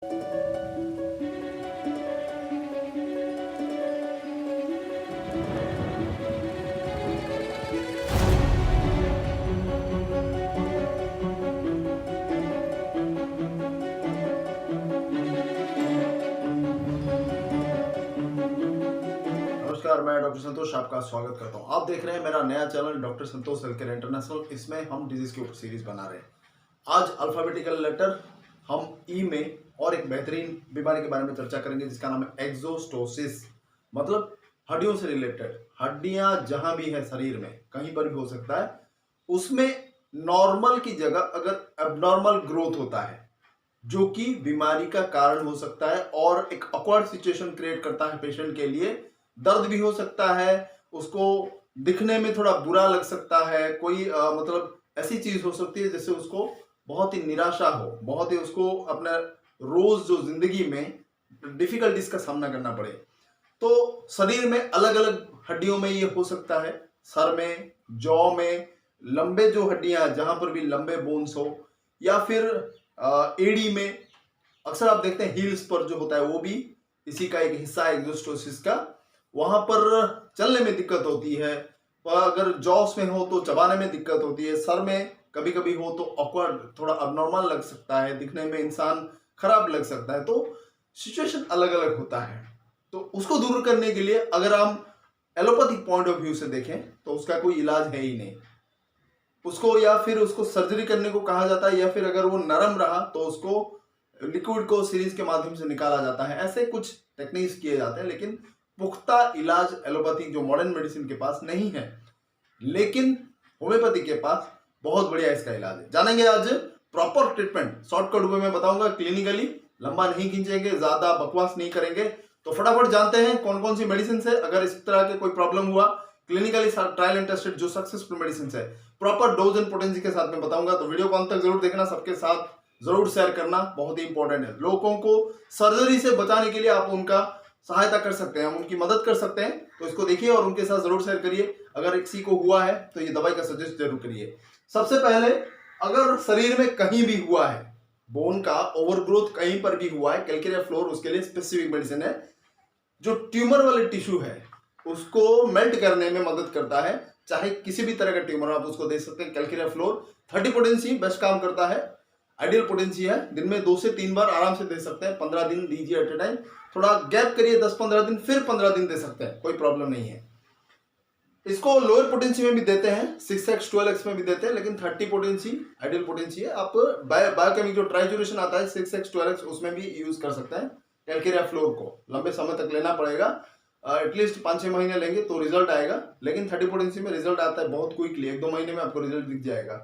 नमस्कार, मैं डॉक्टर संतोष आपका स्वागत करता हूं। आप देख रहे हैं मेरा नया चैनल डॉक्टर संतोष हेल्थकेयर इंटरनेशनल। इसमें हम डिजीज के ऊपर सीरीज बना रहे हैं। आज अल्फाबेटिकल लेटर हम ई में और एक बेहतरीन बीमारी के बारे में चर्चा करेंगे जिसका नाम है एक्सोस्टोसिस। मतलब हड्डियों से रिलेटेड, हड्डियां जहां भी है शरीर में कहीं पर भी हो सकता है, उसमें नॉर्मल की जगह अगर एबनॉर्मल ग्रोथ होता है जो कि बीमारी का कारण हो सकता है और एक ऑकवर्ड सिचुएशन क्रिएट करता है पेशेंट के लिए। दर्द भी हो सकता है, उसको दिखने में थोड़ा बुरा लग सकता है, कोई मतलब ऐसी चीज हो सकती है जिससे उसको बहुत ही निराशा हो, बहुत ही उसको अपने रोज जो जिंदगी में डिफिकल्टीज का सामना करना पड़े। तो शरीर में अलग अलग हड्डियों में ये हो सकता है, सर में, जॉ में, लंबे जो हड्डियां जहां पर भी लंबे बोन्स हो, या फिर एड़ी में। अक्सर आप देखते हैं हील्स पर जो होता है वो भी इसी का एक हिस्सा है एक्सोस्टोसिस का। वहां पर चलने में दिक्कत होती है, अगर जॉस में हो तो चबाने में दिक्कत होती है, सर में कभी कभी हो तो ऑकवर्ड, थोड़ा अबनॉर्मल लग सकता है, दिखने में इंसान खराब लग सकता है। तो सिचुएशन अलग अलग होता है। तो उसको दूर करने के लिए अगर हम एलोपैथिक पॉइंट ऑफ व्यू से देखें तो उसका कोई इलाज है ही नहीं उसको, या फिर उसको सर्जरी करने को कहा जाता है, या फिर अगर वो नरम रहा तो उसको लिक्विड को सीरीज के माध्यम से निकाला जाता है। ऐसे कुछ टेक्निक्स किए जाते हैं, लेकिन पुख्ता इलाज एलोपैथी जो मॉडर्न मेडिसिन के पास नहीं है। लेकिन होम्योपैथी के पास बहुत बढ़िया इसका इलाज है। जानेंगे आज प्रॉपर ट्रीटमेंट, शॉर्टकट वे में बताऊंगा, क्लिनिकली, लंबा नहीं खींचेंगे, ज्यादा बकवास नहीं करेंगे। तो फटाफट जानते हैं कौन कौन सी मेडिसिन है। अगर इस तरह के कोई प्रॉब्लम हुआ, क्लिनिकली ट्रायल एंड टेस्टेड जो सक्सेसफुल मेडिसिन है, प्रॉपर डोज एंड पोटेंसी के साथ में बताऊंगा। तो वीडियो को अंत तक जरूर देखना, सबके साथ जरूर शेयर करना, बहुत ही इंपॉर्टेंट है। लोगों को सर्जरी से बचाने के लिए आप उनका सहायता कर सकते हैं, हम उनकी मदद कर सकते हैं। तो इसको देखिए और उनके साथ जरूर शेयर करिए। अगर किसी को हुआ है तो ये दवाई का सजेस्ट जरूर करिए। सबसे पहले, अगर शरीर में कहीं भी हुआ है, बोन का ओवरग्रोथ कहीं पर भी हुआ है, कैल्केरिया फ्लोर उसके लिए स्पेसिफिक मेडिसिन है। जो ट्यूमर वाले टिश्यू है उसको मेल्ट करने में मदद करता है, चाहे किसी भी तरह का ट्यूमर आप उसको दे सकते हैं। कैल्केरिया फ्लोर 30 पोटेंसी बेस्ट काम करता है, आइडियल पोटेंसी है। दिन में 2 से 3 बार आराम से दे सकते हैं। 15 दिन दीजिए एट ए टाइम, थोड़ा गैप करिए 10-15 दिन, फिर 15 दिन दे सकते हैं, कोई प्रॉब्लम नहीं है। इसको लोअर पोटेंसी में भी देते हैं, 6x 12x में भी देते हैं, लेकिन 30 पोटेंसी आइडियल पोटेंसी है। आप बायोकेमिक जो ट्राइजुरेशन आता है 6x 12x उसमें भी यूज कर सकते हैं। कैल्केरिया फ्लोर को लंबे समय तक लेना पड़ेगा, एटलीस्ट 5-6 महीने लेंगे तो रिजल्ट आएगा। लेकिन 30 पोटेंसी में रिजल्ट आता है बहुत क्विकली, 1-2 महीने में आपको रिजल्ट दिख जाएगा।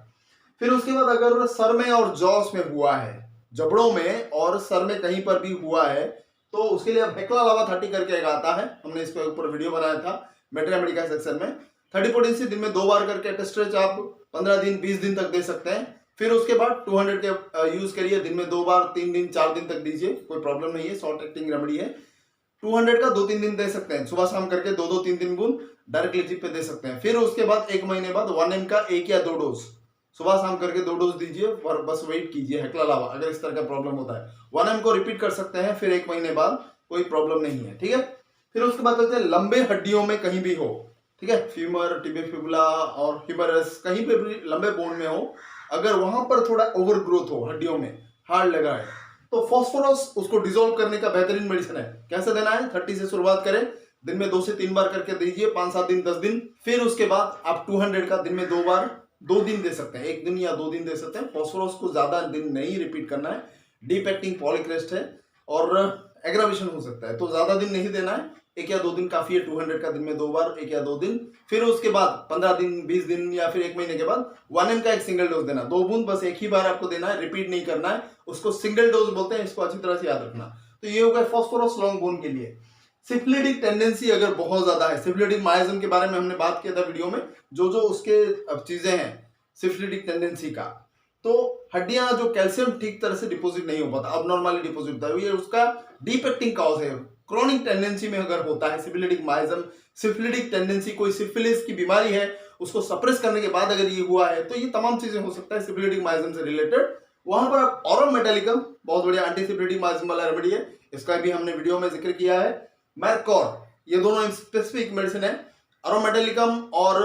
फिर उसके बाद अगर सर में और जॉस में हुआ है, जबड़ों में और सर में कहीं पर भी हुआ है, तो उसके लिए अब हेक्ला लावा 30 करके एक आता है, हमने इसके ऊपर वीडियो बनाया था मेट्रिया मेडिका सेक्शन में। 30 पोटेंसी दिन में 2 बार करके टेस्ट्रेच आप 15 दिन 20 दिन तक दे सकते हैं। फिर उसके बाद 200 के यूज करिए, दिन में 2 बार 3 दिन 4 दिन तक दीजिए, कोई प्रॉब्लम नहीं है, शॉर्ट एक्टिंग रेमेडी है। 200 का 2-3 दिन दे सकते हैं, सुबह शाम करके 2-2 3-3 बूंद डायरेक्टली जीप पे दे सकते हैं। फिर उसके बाद 1 महीने बाद 1M का 1 या 2 डोज सुबह शाम करके 2 डोज दीजिए और बस वेट कीजिए हेक्ला लावा। अगर इस तरह का प्रॉब्लम होता है 1M को रिपीट कर सकते हैं, फिर 1 महीने बाद, कोई प्रॉब्लम नहीं है, ठीक है। फिर उसके बाद चलते हैं लंबे हड्डियों में कहीं भी हो, ठीक है, फीमर, टिबिया फिबुला और ह्यूमरस, कहीं पे भी लंबे बोन में हो, अगर वहां पर थोड़ा ओवरग्रोथ हो, हड्डियों में हार्ड लगा है, तो फास्फोरस उसको डिसॉल्व करने का बेहतरीन मेडिसिन है। कैसे देना है? 30 से शुरुआत करें, दिन में 2 से 3 बार करके दीजिए, 5-7 दिन 10 दिन। फिर उसके बाद आप 200 का दिन में 2 बार 2 दिन दे सकते हैं, 1 दिन या 2 दिन दे सकते हैं। फास्फोरस को ज्यादा दिन नहीं रिपीट करना है, डीप एक्टिंग पॉलीक्रेस्ट है और एग्रावेशन हो सकता है, तो ज्यादा दिन नहीं देना है, 1 या 2 दिन काफी है। 200 का दिन में 2 बार, 1 या 2 दिन। फिर उसके बाद 15 दिन 20 दिन या फिर 1 महीने के बाद 1M का एक सिंगल डोज देना, 2 बूंद बस एक ही बार आपको देना है, रिपीट नहीं करना है, उसको सिंगल डोज बोलते हैं, इसको अच्छी तरह से याद रखना। तो ये होगा फास्फोरस लॉन्ग बोन के लिए। सिफिलिटिक टेंडेंसी अगर बहुत ज्यादा है, सिफिलिटिक माइजम के बारे में हमने बात किया था वीडियो में, जो उसके अब चीजें हैं सिफिलिटिक टेंडेंसी का, तो हड्डियां जो कैल्शियम ठीक तरह से डिपोजिट नहीं हो पाता, अब नॉर्मली डिपोजिट होता है, ये उसका डीप एक्टिंग कॉज है। क्रोनिक टेंडेंसी में अगर होता है सिफिलिटिक माइजम, सिफिलिटिक टेंडेंसी, कोई सिफिलिस की बीमारी है, उसको सप्रेस करने के बाद अगर ये हुआ है, तो ये तमाम चीजें हो सकता है सिफिलिटिक माइजम से रिलेटेड, वहां पर आप ऑरम मेटालिकम, बहुत बढ़िया एंटीसिपेटिव माइसिन वाला रेमेडी है, इसका भी हमने वीडियो में जिक्र किया है। मैरकॉर, ये दोनों स्पेसिफिक मेडिसिन है। ऑरम मेटालिकम और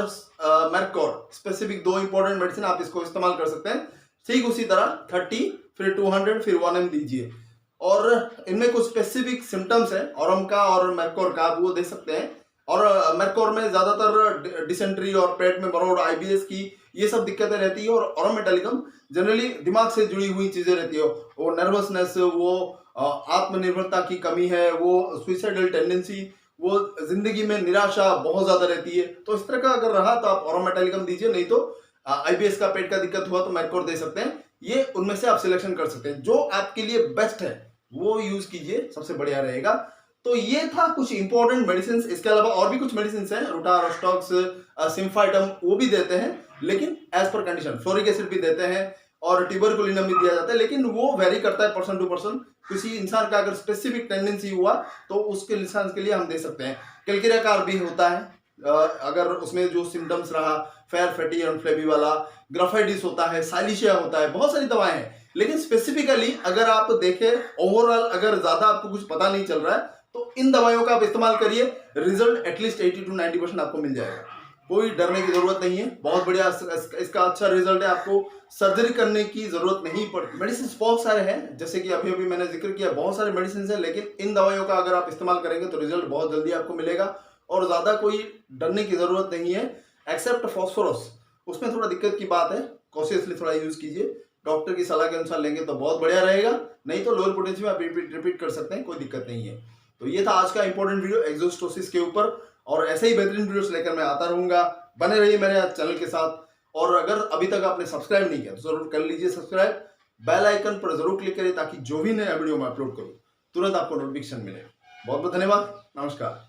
मैरकॉर स्पेसिफिक दो इंपॉर्टेंट मेडिसिन, आप इसको इस्तेमाल कर सकते हैं। ठीक उसी तरह 30 फिर 200 फिर 1 ml दीजिए। और इनमें कुछ स्पेसिफिक सिम्टम्स है ऑरम का और मैरकॉर का, आप वो दे सकते हैं। और मैरकॉर में ज्यादातर डिसेंट्री और पेट में मरोड़, आईबीएस की ये सब दिक्कतें रहती है। और ऑरम मेटालिकम जनरली दिमाग से जुड़ी हुई चीजें रहती है, वो नर्वसनेस, वो आत्मनिर्भरता की कमी है, वो सुइसाइडल टेंडेंसी, वो जिंदगी में निराशा बहुत ज्यादा रहती है। तो इस तरह का अगर रहा तो आप ऑरम मेटालिकम दीजिए, नहीं तो आईबीएस का पेट का दिक्कत हुआ तो मैरकॉर दे सकते हैं। ये उनमें से आप सिलेक्शन कर सकते हैं, जो आपके लिए बेस्ट है वो यूज कीजिए, सबसे बढ़िया रहेगा। तो ये था कुछ इंपॉर्टेंट मेडिसिन। इसके अलावा और भी कुछ मेडिसिन हैं, रूटा, रोस्टॉक्स, सिम्फाइटम, वो भी देते हैं, लेकिन as per condition. Fluoric acid भी देते हैं और ट्यूबरकुलिनम भी दिया जाता है, लेकिन वो वेरी करता है पर्सन टू पर्सन। किसी इंसान का अगर स्पेसिफिक टेंडेंसी हुआ तो उसके इंसान के लिए हम दे सकते हैं। कैलकेरिया कार भी होता है, अगर उसमें जो सिम्टम्स रहा, फेयर फैटी एंड फ्लेबी वाला, ग्राफाइटिस होता है, साइलिशिया होता है, बहुत सारी दवाएं हैं। लेकिन स्पेसिफिकली अगर आप देखें ओवरऑल, अगर ज्यादा आपको कुछ पता नहीं चल रहा है तो इन दवाइयों का आप इस्तेमाल करिए, रिजल्ट एटलीस्ट 80 to 90% आपको मिल जाएगा। कोई डरने की जरूरत नहीं है, बहुत बढ़िया इसका अच्छा रिजल्ट है, आपको सर्जरी करने की जरूरत नहीं पड़ती। मेडिसिन बहुत सारे हैं, जैसे कि अभी अभी मैंने जिक्र किया, बहुत सारे मेडिसिन हैं, लेकिन इन दवाइयों का अगर आप इस्तेमाल करेंगे तो रिजल्ट बहुत जल्दी आपको मिलेगा और ज्यादा कोई डरने की जरूरत नहीं है, एक्सेप्ट फॉस्फोरस, उसमें थोड़ा दिक्कत की बात है, कॉशियसली थोड़ा यूज कीजिए। डॉक्टर की सलाह के अनुसार लेंगे तो बहुत बढ़िया रहेगा, नहीं तो लोअर पोटेंशियल में आप रिपीट कर सकते हैं, कोई दिक्कत नहीं है। तो ये था आज का इंपॉर्टेंट वीडियो एक्सोस्टोसिस के ऊपर, और ऐसे ही बेहतरीन वीडियोस लेकर मैं आता रहूंगा। बने रहिए मेरे चैनल के साथ, और अगर अभी तक आपने सब्सक्राइब नहीं किया तो जरूर कर लीजिए सब्सक्राइब, बेल आइकन पर जरूर क्लिक करिए ताकि जो भी नया वीडियो मैं अपलोड करूं तुरंत आपको नोटिफिकेशन मिले। बहुत बहुत धन्यवाद, नमस्कार।